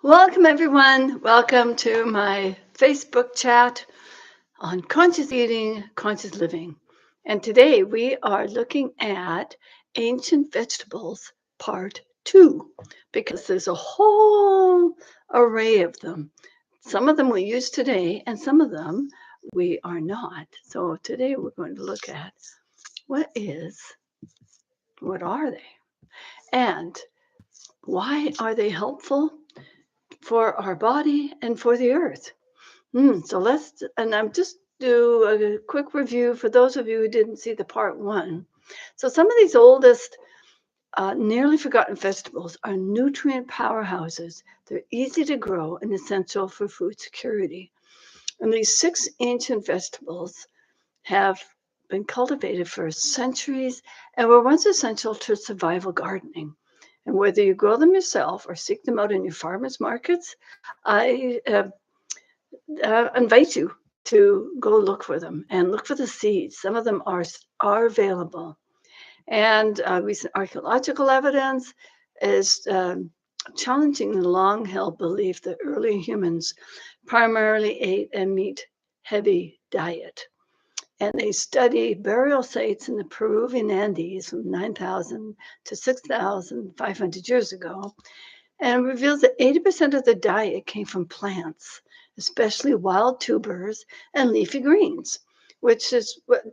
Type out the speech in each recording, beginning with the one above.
Welcome, everyone. Welcome to my Facebook chat on conscious eating, conscious living. And today we are looking at ancient vegetables part two because there's a whole array of them. Some of them we use today, and some of them we are not. So today we're going to look at what are they, and why are they helpful for our body and for the earth. And I'm just do a quick review for those of you who didn't see the part one. So some of these oldest, nearly forgotten vegetables are nutrient powerhouses. They're easy to grow and essential for food security. And these six ancient vegetables have been cultivated for centuries and were once essential to survival gardening. And whether you grow them yourself or seek them out in your farmers markets, I invite you to go look for them and look for the seeds. Some of them are available. And recent archaeological evidence is challenging the long held belief that early humans primarily ate a meat heavy diet. And they study burial sites in the Peruvian Andes from 9,000 to 6,500 years ago, and reveals that 80% of the diet came from plants, especially wild tubers and leafy greens, which is what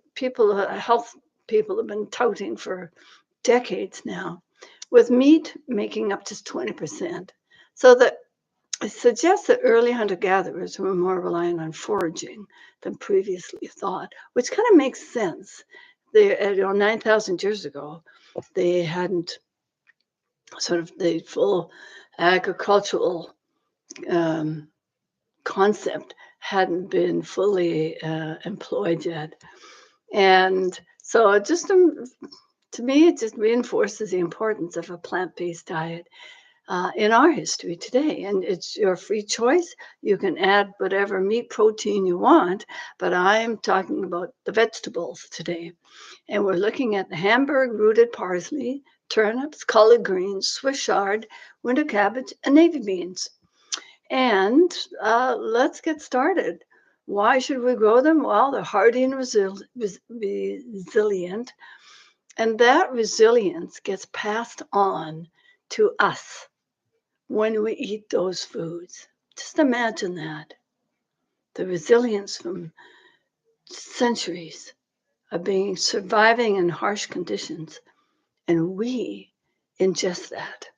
health people have been touting for decades now, with meat making up just 20%. So that it suggests that early hunter-gatherers were more reliant on foraging than previously thought, which kind of makes sense. 9,000 years ago, they hadn't sort of the full agricultural um, concept hadn't been fully employed yet. And so to me, it just reinforces the importance of a plant-based diet in our history today. And it's your free choice. You can add whatever meat protein you want, but I am talking about the vegetables today. And we're looking at the Hamburg rooted parsley, turnips, collard greens, Swiss chard, winter cabbage, and navy beans. And let's get started. Why should we grow them? Well, they're hardy and resilient, and that resilience gets passed on to us when we eat those foods. Just imagine that. The resilience from centuries of being surviving in harsh conditions, and we ingest that.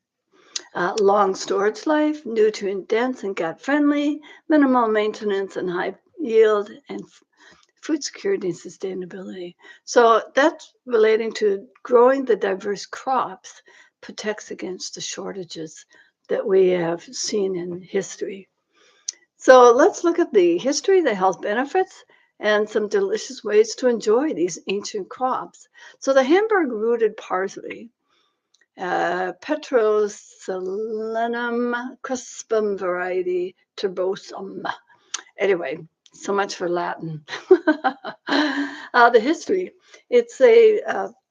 Long storage life, nutrient dense and gut friendly, minimal maintenance and high yield, and food security and sustainability. So that's relating to growing the diverse crops protects against the shortages that we have seen in history. So let's look at the history, the health benefits, and some delicious ways to enjoy these ancient crops. So the Hamburg rooted parsley, Petroselinum crispum variety turbosum. Anyway, so much for Latin. The history. It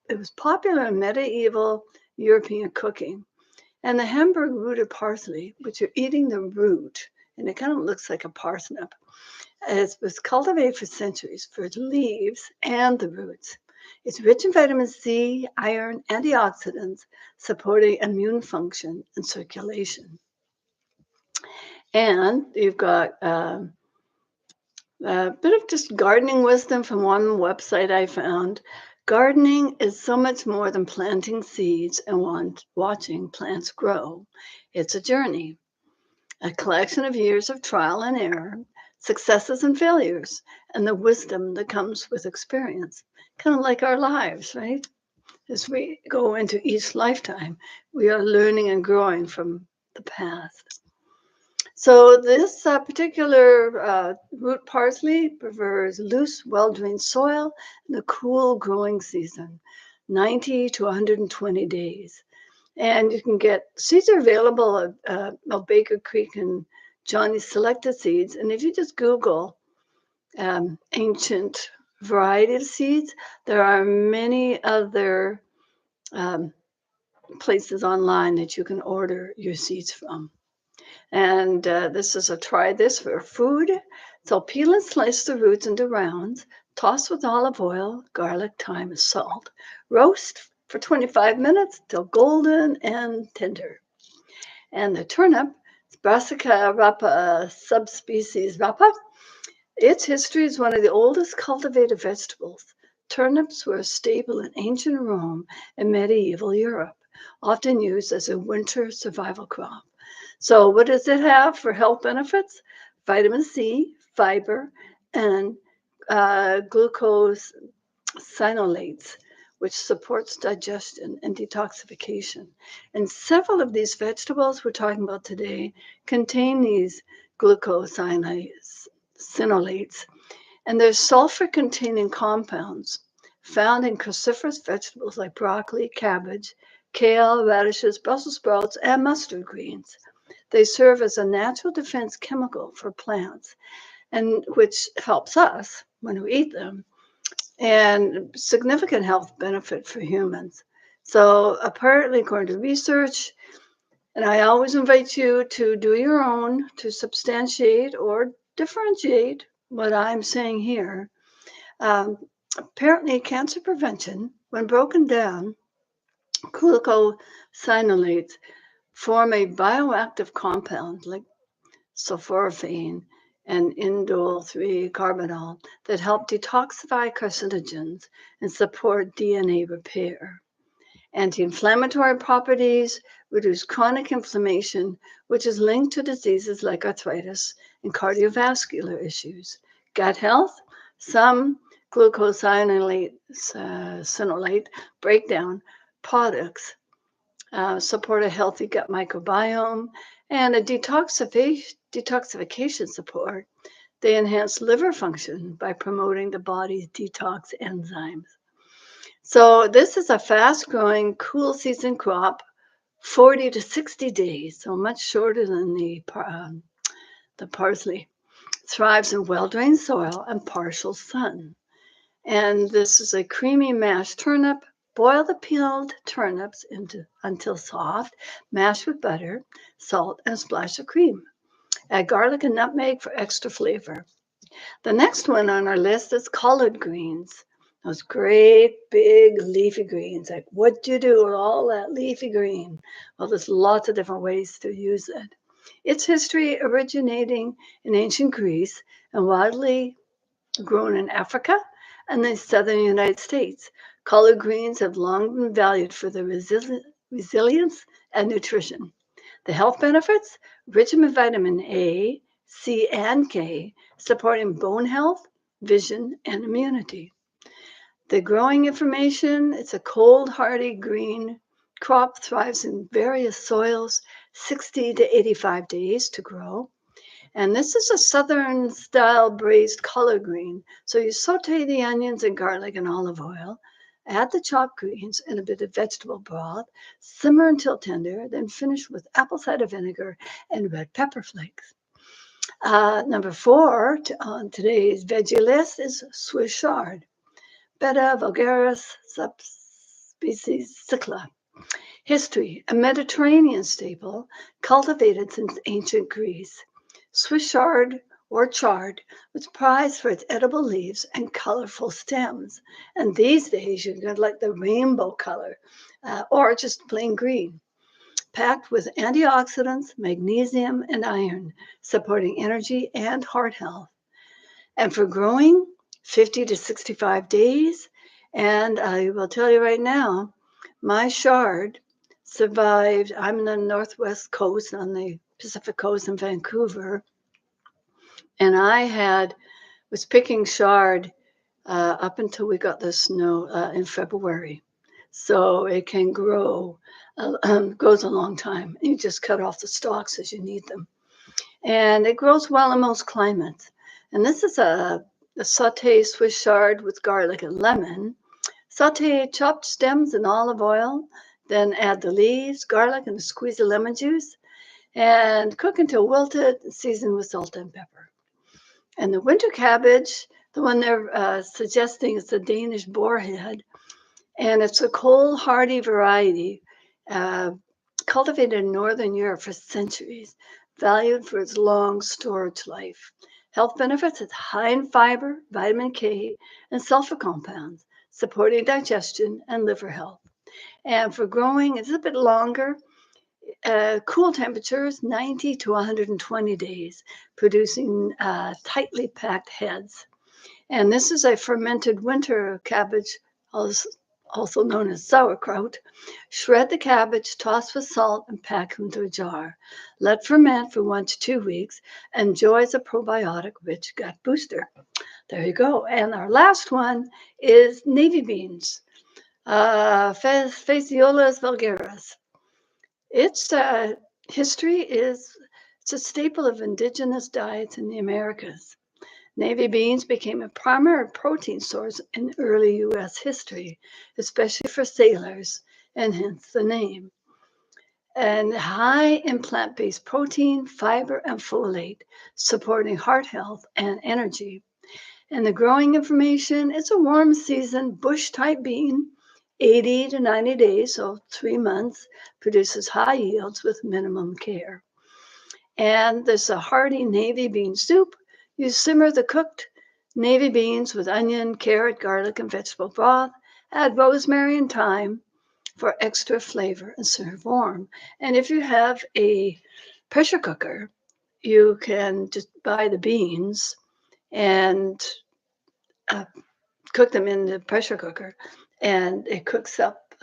was popular in medieval European cooking. And the Hamburg rooted parsley, which you're eating the root, and it kind of looks like a parsnip, it was cultivated for centuries for its leaves and the roots. It's rich in vitamin C, iron, antioxidants, supporting immune function and circulation. And you've got a bit of just gardening wisdom from one website I found. Gardening is so much more than planting seeds and watching plants grow. It's a journey, a collection of years of trial and error, successes and failures, and the wisdom that comes with experience. Kind of like our lives, right? As we go into each lifetime, we are learning and growing from the past. So this particular root parsley prefers loose, well-drained soil in the cool growing season, 90 to 120 days. And you can get seeds are available at Baker Creek and Johnny's Selected Seeds. And if you just Google ancient variety of seeds, there are many other places online that you can order your seeds from. And this is a try this for food. So peel and slice the roots into rounds. Toss with olive oil, garlic, thyme, and salt. Roast for 25 minutes till golden and tender. And the turnip, Brassica rapa subspecies rapa, its history is one of the oldest cultivated vegetables. Turnips were a staple in ancient Rome and medieval Europe, often used as a winter survival crop. So, what does it have for health benefits? Vitamin C, fiber, and glucose sinolates, which supports digestion and detoxification. And several of these vegetables we're talking about today contain these glucosinolates, and there's sulfur-containing compounds found in cruciferous vegetables like broccoli, cabbage, kale, radishes, Brussels sprouts, and mustard greens. They serve as a natural defense chemical for plants, and which helps us when we eat them, and significant health benefit for humans. So apparently, according to research, and I always invite you to do your own to substantiate or differentiate what I'm saying here. Um, Apparently, cancer prevention, when broken down, glucosinolates form a bioactive compound like sulforaphane and indole 3 carbinol that help detoxify carcinogens and support DNA repair. Anti-inflammatory properties reduce chronic inflammation, which is linked to diseases like arthritis and cardiovascular issues. Gut health, some glucosinolate breakdown products support a healthy gut microbiome and a detoxification support. They enhance liver function by promoting the body's detox enzymes. So this is a fast-growing, cool season crop, 40 to 60 days, so much shorter than the parsley. Thrives in well-drained soil and partial sun. And this is a creamy mashed turnip. Boil the peeled turnips until soft, mash with butter, salt, and a splash of cream. Add garlic and nutmeg for extra flavor. The next one on our list is collard greens. Those great big leafy greens. Like, what do you do with all that leafy green? Well, there's lots of different ways to use it. Its history originating in ancient Greece and widely grown in Africa and the southern United States. Collard greens have long been valued for their resilience and nutrition. The health benefits, rich in vitamin A, C, and K, supporting bone health, vision, and immunity. The growing information, it's a cold, hardy green crop, thrives in various soils, 60 to 85 days to grow. And this is a southern style braised collard green. So you saute the onions and garlic and olive oil, add the chopped greens and a bit of vegetable broth, simmer until tender, then finish with apple cider vinegar and red pepper flakes. Number 4 on today's veggie list is Swiss chard, Beta vulgaris subspecies cicla. History, a Mediterranean staple cultivated since ancient Greece. Swiss chard or chard was prized for its edible leaves and colorful stems. And these days you get like the rainbow color or just plain green, packed with antioxidants, magnesium, and iron, supporting energy and heart health. And for growing, 50 to 65 days. And I will tell you right now, my chard survived. I'm in the northwest coast on the Pacific coast in Vancouver, and was picking chard up until we got the snow in February. So it can grow, grows a long time. You just cut off the stalks as you need them. And it grows well in most climates. And this is a sauté Swiss chard with garlic and lemon. Saute chopped stems in olive oil, then add the leaves, garlic, and a squeeze of lemon juice, and cook until wilted, season with salt and pepper. And the winter cabbage, the one they're suggesting is the Danish boarhead, and it's a cold, hardy variety cultivated in Northern Europe for centuries, valued for its long storage life. Health benefits, it's high in fiber, vitamin K, and sulfur compounds, supporting digestion and liver health. And for growing, it's a bit longer. Cool temperatures, 90 to 120 days, producing tightly packed heads. And this is a fermented winter cabbage, also known as sauerkraut. Shred the cabbage, toss with salt, and pack into a jar. Let ferment for 1 to 2 weeks. Enjoy as a probiotic-rich gut booster. There you go. And our last one is navy beans, Phaseolus vulgaris. Its history is it's a staple of indigenous diets in the Americas. Navy beans became a primary protein source in early U.S. history, especially for sailors, and hence the name. And high in plant-based protein, fiber, and folate, supporting heart health and energy. And the growing information, it's a warm season bush-type bean, 80 to 90 days, so 3 months, produces high yields with minimum care. And there's a hearty navy bean soup. You simmer the cooked navy beans with onion, carrot, garlic, and vegetable broth. Add rosemary and thyme for extra flavor and serve warm. And if you have a pressure cooker, you can just buy the beans and cook them in the pressure cooker, and it cooks up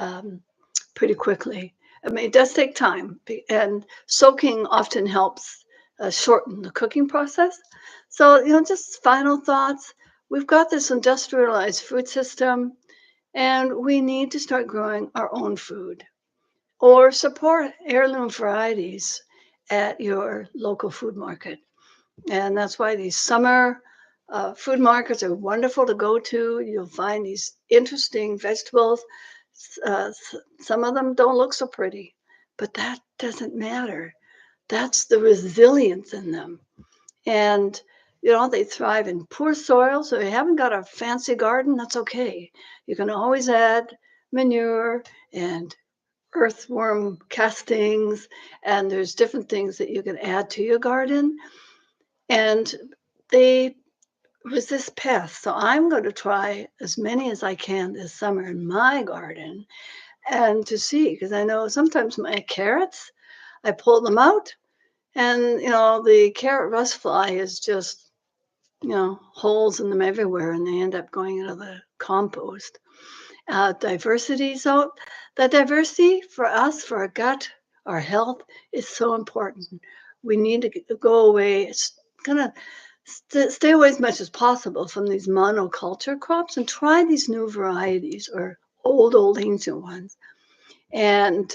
pretty quickly. I mean, it does take time, and soaking often helps shorten the cooking process. So, just final thoughts. We've got this industrialized food system, and we need to start growing our own food or support heirloom varieties at your local food market. And that's why these summer food markets are wonderful to go to. You'll find these interesting vegetables. Some of them don't look so pretty, but that doesn't matter. That's the resilience in them. And, they thrive in poor soil. So if you haven't got a fancy garden, that's okay. You can always add manure and earthworm castings, and there's different things that you can add to your garden. And they resist pests. So I'm going to try as many as I can this summer in my garden and to see, because I know sometimes my carrots, I pull them out and, the carrot rust fly is just, holes in them everywhere and they end up going into the compost. Diversity. So the diversity for us, for our gut, our health is so important. We need to go away. It's going to stay away as much as possible from these monoculture crops and try these new varieties or old ancient ones. And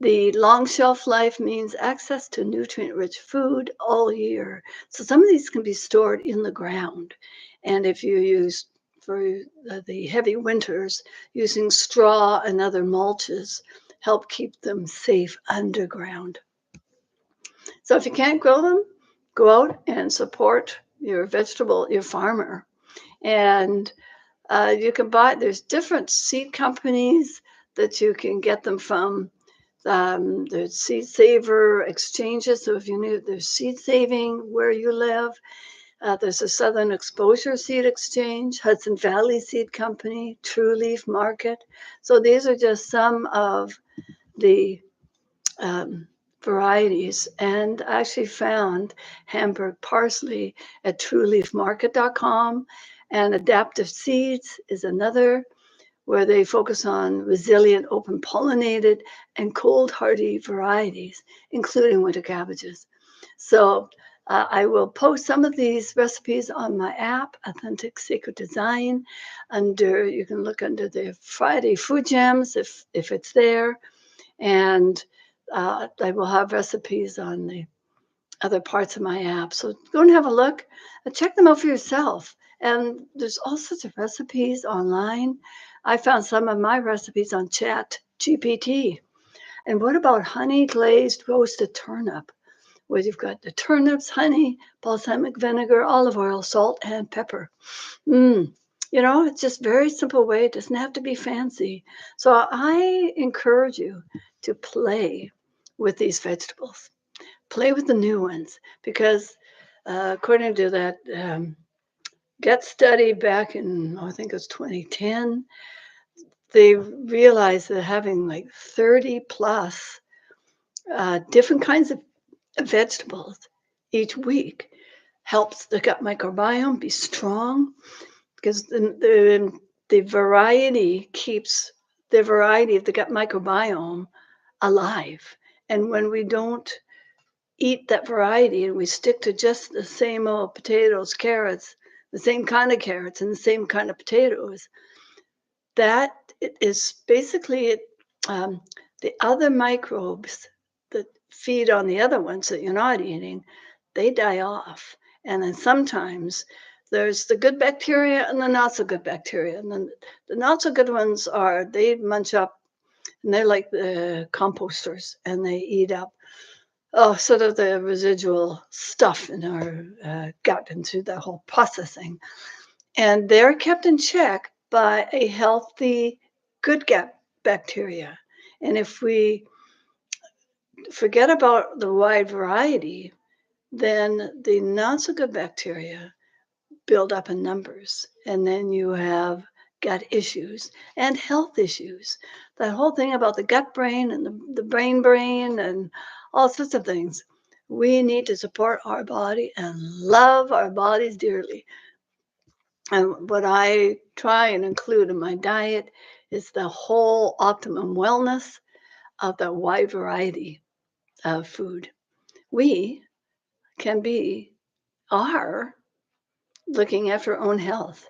the long shelf life means access to nutrient-rich food all year. So some of these can be stored in the ground. And if you use for the heavy winters, using straw and other mulches help keep them safe underground. So if you can't grow them, go out and support your farmer. And you can there's different seed companies that you can get them from. There's seed saver exchanges. So if you need, there's seed saving where you live. There's a Southern Exposure Seed Exchange, Hudson Valley Seed Company, True Leaf Market. So these are just some of the varieties, and I actually found Hamburg Parsley at trueleafmarket.com, and Adaptive Seeds is another where they focus on resilient, open pollinated, and cold hardy varieties, including winter cabbages. So I will post some of these recipes on my app, Authentic Sacred Design. You can look under the Friday Food Gems if it's there, and I will have recipes on the other parts of my app. So go and have a look and check them out for yourself. And there's all sorts of recipes online. I found some of my recipes on Chat GPT. And what about honey glazed roasted turnip, where you've got the turnips, honey, balsamic vinegar, olive oil, salt, and pepper. It's just very simple way. It doesn't have to be fancy. So I encourage you to play with these vegetables. Play with the new ones because according to that gut study back in, I think it was 2010, they realized that having like 30 plus different kinds of vegetables each week helps the gut microbiome be strong because the variety keeps the variety of the gut microbiome alive. And when we don't eat that variety and we stick to just the same old potatoes, carrots, the same kind of carrots and the same kind of potatoes, that is basically the other microbes that feed on the other ones that you're not eating, they die off. And then sometimes there's the good bacteria and the not so good bacteria. And then the not so good ones are, they munch up and they're like the composters and they eat up sort of the residual stuff in our gut and through the whole processing. And they're kept in check by a healthy, good gut bacteria. And if we forget about the wide variety, then the not so good bacteria build up in numbers. And then you have gut issues and health issues. That whole thing about the gut brain and the brain and all sorts of things. We need to support our body and love our bodies dearly. And what I try and include in my diet is the whole optimum wellness of the wide variety of food. We can are looking after our own health.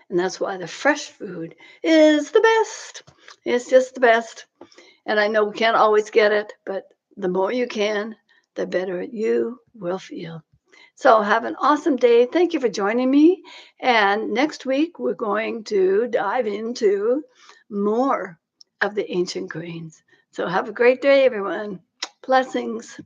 And that's why the fresh food is the best. It's just the best. And I know we can't always get it, but the more you can, the better you will feel. So have an awesome day. Thank you for joining me. And next week, we're going to dive into more of the ancient grains. So have a great day, everyone. Blessings.